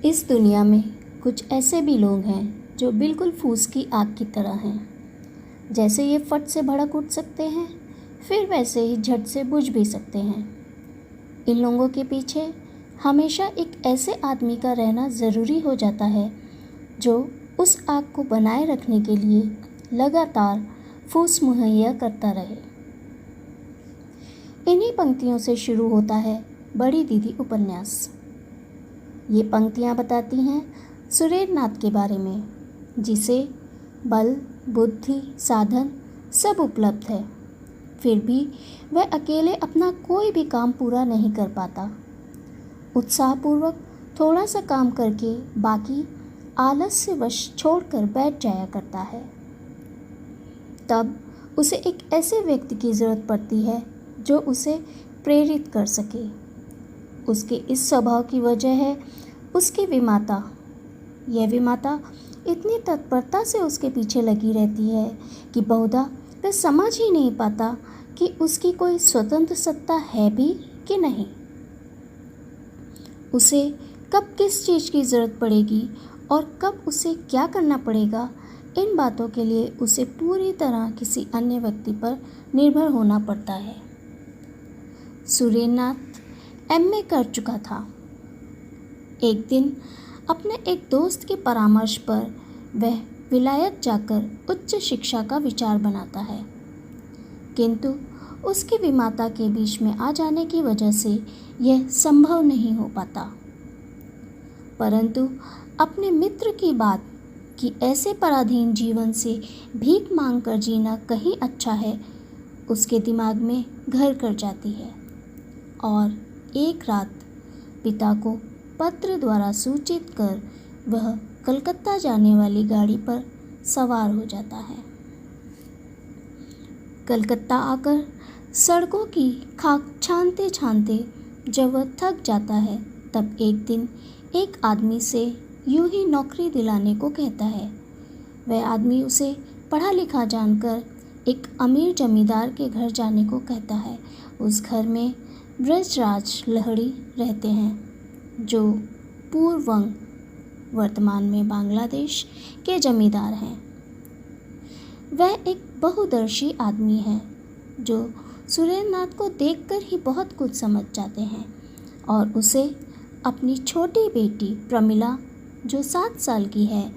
इस दुनिया में कुछ ऐसे भी लोग हैं जो बिल्कुल फूस की आग की तरह हैं। जैसे ये फट से भड़क उठ सकते हैं, फिर वैसे ही झट से बुझ भी सकते हैं। इन लोगों के पीछे हमेशा एक ऐसे आदमी का रहना ज़रूरी हो जाता है जो उस आग को बनाए रखने के लिए लगातार फूस मुहैया करता रहे। इन्हीं पंक्तियों से शुरू होता है बड़ी दीदी उपन्यास। ये पंक्तियाँ बताती हैं सुरेंद्र नाथ के बारे में, जिसे बल, बुद्धि, साधन सब उपलब्ध है, फिर भी वह अकेले अपना कोई भी काम पूरा नहीं कर पाता। उत्साहपूर्वक थोड़ा सा काम करके बाकी आलस्यवश छोड़कर बैठ जाया करता है। तब उसे एक ऐसे व्यक्ति की ज़रूरत पड़ती है जो उसे प्रेरित कर सके। उसके इस स्वभाव की वजह है उसकी विमाता। यह विमाता इतनी तत्परता से उसके पीछे लगी रहती है कि बहुधा वह समझ ही नहीं पाता कि उसकी कोई स्वतंत्र सत्ता है भी कि नहीं। उसे कब किस चीज़ की ज़रूरत पड़ेगी और कब उसे क्या करना पड़ेगा, इन बातों के लिए उसे पूरी तरह किसी अन्य व्यक्ति पर निर्भर होना पड़ता है। सुरेंद्र नाथ एमए कर चुका था। एक दिन अपने एक दोस्त के परामर्श पर वह विलायत जाकर उच्च शिक्षा का विचार बनाता है, किंतु उसकी विमाता के बीच में आ जाने की वजह से यह संभव नहीं हो पाता। परंतु अपने मित्र की बात कि ऐसे पराधीन जीवन से भीख मांगकर जीना कहीं अच्छा है, उसके दिमाग में घर कर जाती है और एक रात पिता को पत्र द्वारा सूचित कर वह कलकत्ता जाने वाली गाड़ी पर सवार हो जाता है। कलकत्ता आकर सड़कों की खाक छानते छानते जब वह थक जाता है, तब एक दिन एक आदमी से यूं ही नौकरी दिलाने को कहता है। वह आदमी उसे पढ़ा लिखा जानकर एक अमीर जमींदार के घर जाने को कहता है। उस घर में ब्रजराज लहड़ी रहते हैं, जो पूर्ववंग वर्तमान में बांग्लादेश के जमींदार हैं। वह एक बहुदर्शी आदमी है जो सुरेंद्र नाथ को देखकर ही बहुत कुछ समझ जाते हैं और उसे अपनी छोटी बेटी प्रमिला, जो 7 साल की है,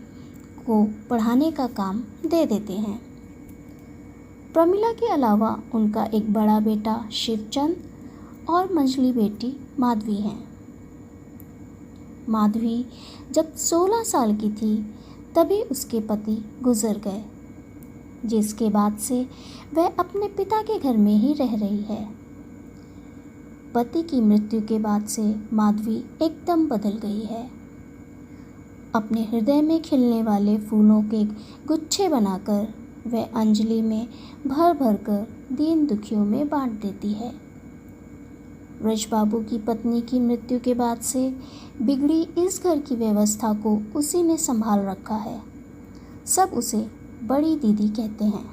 को पढ़ाने का काम दे देते हैं। प्रमिला के अलावा उनका एक बड़ा बेटा शिवचंद और मंझली बेटी माधवी है। माधवी जब 16 साल की थी तभी उसके पति गुजर गए, जिसके बाद से वह अपने पिता के घर में ही रह रही है। पति की मृत्यु के बाद से माधवी एकदम बदल गई है। अपने हृदय में खिलने वाले फूलों के गुच्छे बनाकर वह अंजलि में भर भर कर दीन दुखियों में बांट देती है। ब्रजबाबू की पत्नी की मृत्यु के बाद से बिगड़ी इस घर की व्यवस्था को उसी ने संभाल रखा है। सब उसे बड़ी दीदी कहते हैं।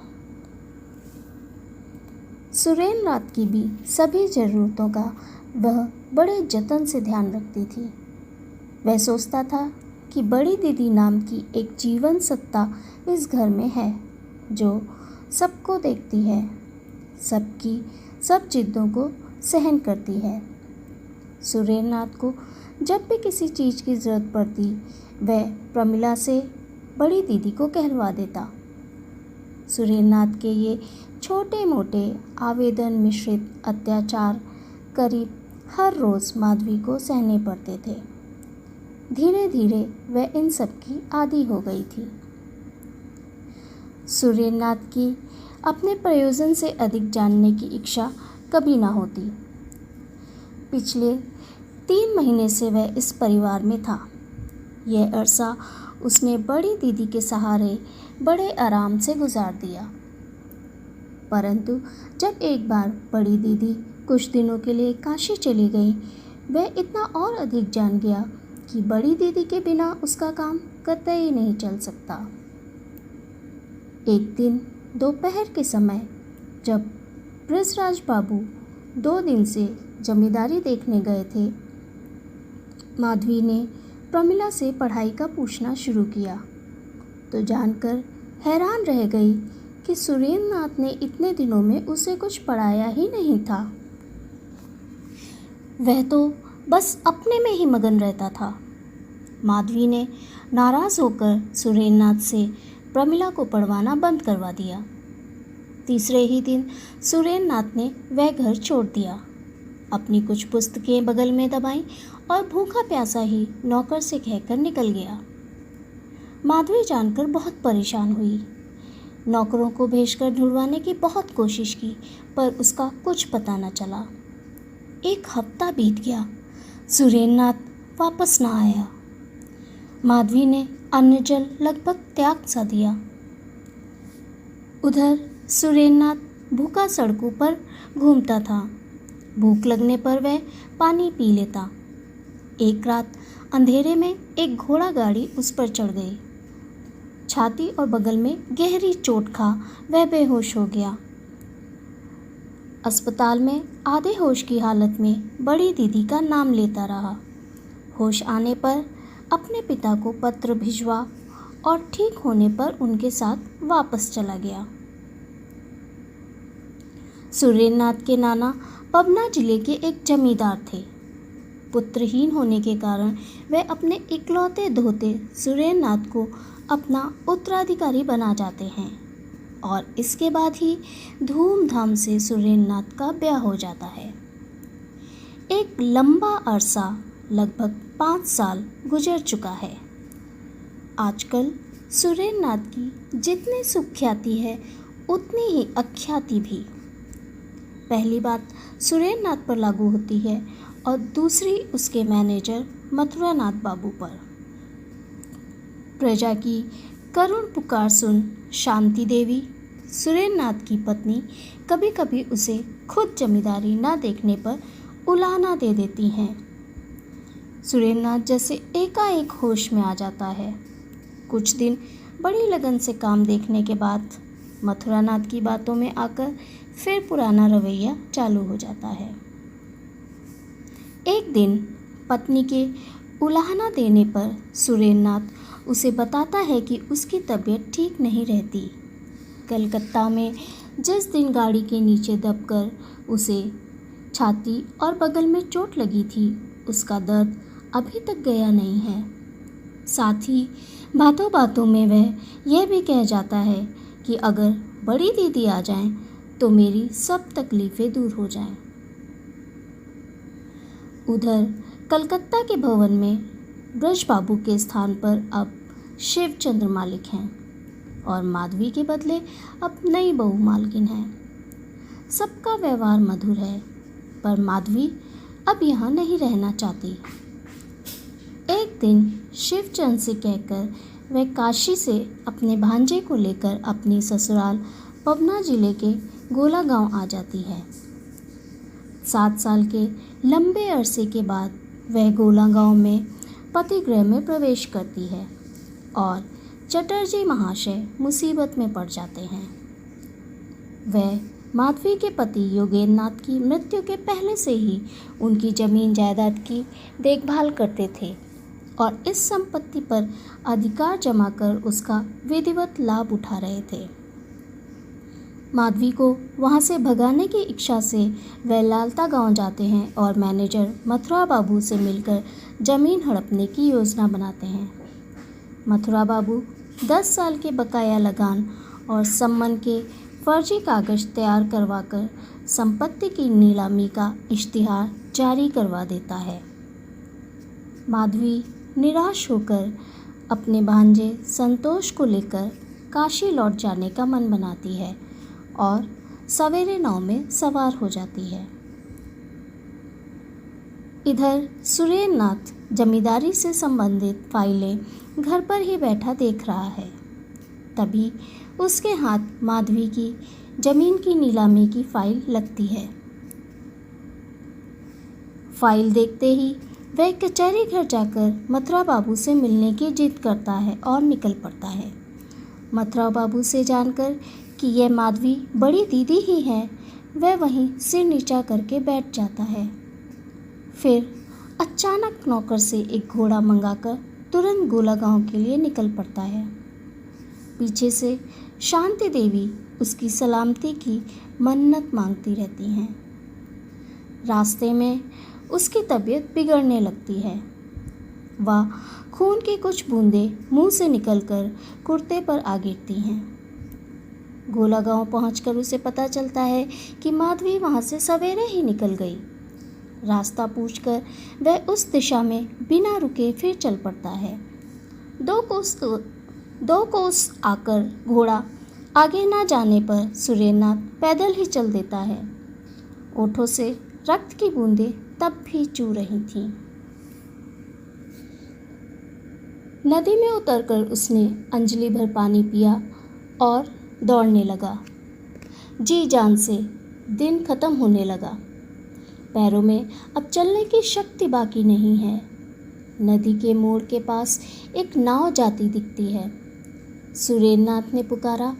सुरेंद्र नाथ की भी सभी ज़रूरतों का वह बड़े जतन से ध्यान रखती थी। वह सोचता था कि बड़ी दीदी नाम की एक जीवन सत्ता इस घर में है, जो सबको देखती है, सबकी सब जिद्दों को सहन करती है। सुरेंद्र नाथ को जब भी किसी चीज़ की ज़रूरत पड़ती, वह प्रमिला से बड़ी दीदी को कहलवा देता। सुरेंद्र नाथ के ये छोटे मोटे आवेदन मिश्रित अत्याचार करीब हर रोज़ माधवी को सहने पड़ते थे। धीरे धीरे वह इन सब की आदी हो गई थी। सुरेंद्र नाथ की अपने प्रयोजन से अधिक जानने की इच्छा कभी ना होती। पिछले 3 महीने से वह इस परिवार में था। यह अरसा उसने बड़ी दीदी के सहारे बड़े आराम से गुजार दिया। परंतु जब एक बार बड़ी दीदी कुछ दिनों के लिए काशी चली गई, वह इतना और अधिक जान गया कि बड़ी दीदी के बिना उसका काम कतई नहीं चल सकता। एक दिन दोपहर के समय जब ब्रजराज बाबू 2 दिन से जमींदारी देखने गए थे, माधवी ने प्रमिला से पढ़ाई का पूछना शुरू किया तो जानकर हैरान रह गई कि सुरेंद्र नाथ ने इतने दिनों में उसे कुछ पढ़ाया ही नहीं था। वह तो बस अपने में ही मगन रहता था। माधवी ने नाराज़ होकर सुरेंद्र नाथ से प्रमिला को पढ़वाना बंद करवा दिया। तीसरे ही दिन सुरेंद्र नाथ ने वह घर छोड़ दिया, अपनी कुछ पुस्तकें बगल में दबाईं और भूखा प्यासा ही नौकर से कहकर निकल गया। माधवी जानकर बहुत परेशान हुई। नौकरों को भेजकर ढूंढवाने की बहुत कोशिश की पर उसका कुछ पता न चला। एक हफ्ता बीत गया, सुरेंद्र नाथ वापस न आया। माधवी ने अन्न जल लगभग त्याग सा दिया। उधर सुरेंद्र नाथ भूखा सड़कों पर घूमता था। भूख लगने पर वह पानी पी लेता। एक रात अंधेरे में एक घोड़ा गाड़ी उस पर चढ़ गई। छाती और बगल में गहरी चोट खा वह बेहोश हो गया। अस्पताल में आधे होश की हालत में बड़ी दीदी का नाम लेता रहा। होश आने पर अपने पिता को पत्र भिजवा और ठीक होने पर उनके साथ वापस चला गया। सुरेंद्र नाथ के नाना पबना जिले के एक जमींदार थे। पुत्रहीन होने के कारण वे अपने इकलौते धोते सुरेंद्र नाथ को अपना उत्तराधिकारी बना जाते हैं और इसके बाद ही धूमधाम से सुरेंद्र नाथ का ब्याह हो जाता है। एक लंबा अरसा लगभग 5 साल गुजर चुका है। आजकल सुरेंद्र नाथ की जितनी सुख्याति है उतनी ही अख्याति भी। पहली बात सुरेंद्र नाथ पर लागू होती है और दूसरी उसके मैनेजर मथुरा नाथ बाबू पर। प्रजा की करुण पुकार सुन शांति देवी, सुरेंद्र नाथ की पत्नी, कभी कभी उसे खुद जमींदारी न देखने पर उलाहना दे देती हैं। सुरेंद्र नाथ जैसे एकाएक होश में आ जाता है। कुछ दिन बड़ी लगन से काम देखने के बाद मथुरा नाथ की बातों में आकर फिर पुराना रवैया चालू हो जाता है। एक दिन पत्नी के उलाहना देने पर सुरेंद्र नाथ उसे बताता है कि उसकी तबीयत ठीक नहीं रहती। कलकत्ता में जिस दिन गाड़ी के नीचे दबकर उसे छाती और बगल में चोट लगी थी, उसका दर्द अभी तक गया नहीं है। साथ ही बातों बातों में वह यह भी कह जाता है कि अगर बड़ी दीदी आ जाएं तो मेरी सब तकलीफ़ें दूर हो जाएं। उधर कलकत्ता के भवन में ब्रज बाबू के स्थान पर अब शिवचंद्र मालिक हैं और माधवी के बदले अब नई बहू मालकिन है। सबका व्यवहार मधुर है पर माधवी अब यहाँ नहीं रहना चाहती। एक दिन शिवचंद्र से कहकर वह काशी से अपने भांजे को लेकर अपनी ससुराल पबना जिले के गोला गांव आ जाती है। 7 साल के लंबे अरसे के बाद वह गोला गांव में पतिगृह में प्रवेश करती है और चटर्जी महाशय मुसीबत में पड़ जाते हैं। वह माधवी के पति योगेंद्र नाथ की मृत्यु के पहले से ही उनकी जमीन जायदाद की देखभाल करते थे और इस संपत्ति पर अधिकार जमा कर उसका विधिवत लाभ उठा रहे थे। माधवी को वहां से भगाने की इच्छा से वह लालता गांव जाते हैं और मैनेजर मथुरा बाबू से मिलकर ज़मीन हड़पने की योजना बनाते हैं। मथुरा बाबू 10 साल के बकाया लगान और सम्मन के फर्जी कागज तैयार करवाकर संपत्ति की नीलामी का इश्तिहार जारी करवा देता है। माधवी निराश होकर अपने भांजे संतोष को लेकर काशी लौट जाने का मन बनाती है और सवेरे नाव में सवार हो जाती है। इधर सुरेंद्र नाथ जमींदारी से संबंधित फाइलें घर पर ही बैठा देख रहा है। तभी उसके हाथ माधवी की जमीन की नीलामी की फाइल लगती है। फाइल देखते ही वह कचहरी घर जाकर मथुरा बाबू से मिलने की जिद करता है और निकल पड़ता है। मथुरा बाबू से जानकर कि यह माधवी बड़ी दीदी ही है, वह वहीं सिर नीचा करके बैठ जाता है। फिर अचानक नौकर से एक घोड़ा मंगाकर तुरंत गोला गांव के लिए निकल पड़ता है। पीछे से शांति देवी उसकी सलामती की मन्नत मांगती रहती हैं। रास्ते में उसकी तबीयत बिगड़ने लगती है। वह खून की कुछ बूंदें मुंह से निकलकर कुर्ते पर आ गिरती हैं। गोला गांव पहुंचकर उसे पता चलता है कि माधवी वहां से सवेरे ही निकल गई। रास्ता पूछकर वह उस दिशा में बिना रुके फिर चल पड़ता है। दो कोस आकर घोड़ा आगे ना जाने पर सुरेंद्रनाथ पैदल ही चल देता है। ओठों से रक्त की बूंदें तब भी चू रही थीं। नदी में उतरकर उसने अंजलि भर पानी पिया और दौड़ने लगा। जी जान से दिन खत्म होने लगा। पैरों में अब चलने की शक्ति बाकी नहीं है। नदी के मोड़ के पास एक नाव जाती दिखती है। सुरेंद्रनाथ ने पुकारा,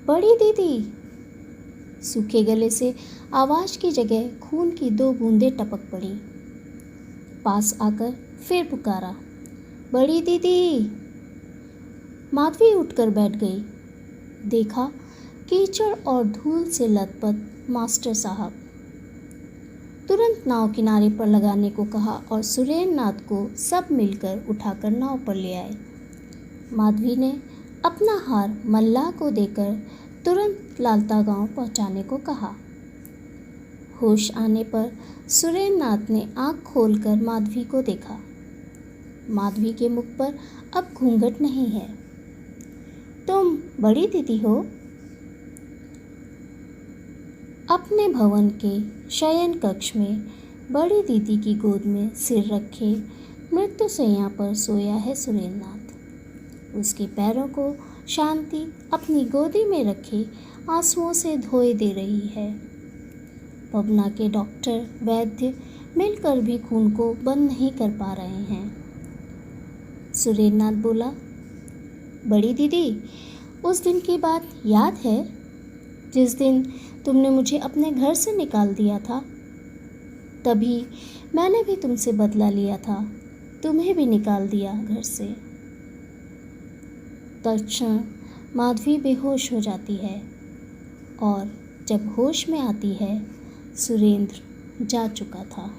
बड़ी दीदी। सूखे गले से आवाज़ की जगह खून की 2 बूंदें टपक पड़ी। पास आकर फिर पुकारा, बड़ी दीदी। माधवी उठकर बैठ गई। देखा कीचड़ और धूल से लथपथ मास्टर साहब। तुरंत नाव किनारे पर लगाने को कहा और सुरेंद्रनाथ को सब मिलकर उठाकर नाव पर ले आए। माधवी ने अपना हार मल्लाह को देकर तुरंत लालता गांव पहुंचाने को कहा। होश आने पर सुरेंद्रनाथ ने आंख खोलकर माधवी को देखा। माधवी के मुख पर अब घूंघट नहीं है। तुम बड़ी दीदी हो? अपने भवन के शयन कक्ष में बड़ी दीदी की गोद में सिर रखे मृत्युशैया पर सोया है सुरेंद्रनाथ। उसके पैरों को शांति अपनी गोदी में रखे आंसुओं से धोए दे रही है। पवना के डॉक्टर वैद्य मिलकर भी खून को बंद नहीं कर पा रहे हैं। सुरेंद्रनाथ बोला, बड़ी दीदी, उस दिन की बात याद है जिस दिन तुमने मुझे अपने घर से निकाल दिया था? तभी मैंने भी तुमसे बदला लिया था, तुम्हें भी निकाल दिया घर से। तत्क्षण माधवी बेहोश हो जाती है और जब होश में आती है सुरेंद्र जा चुका था।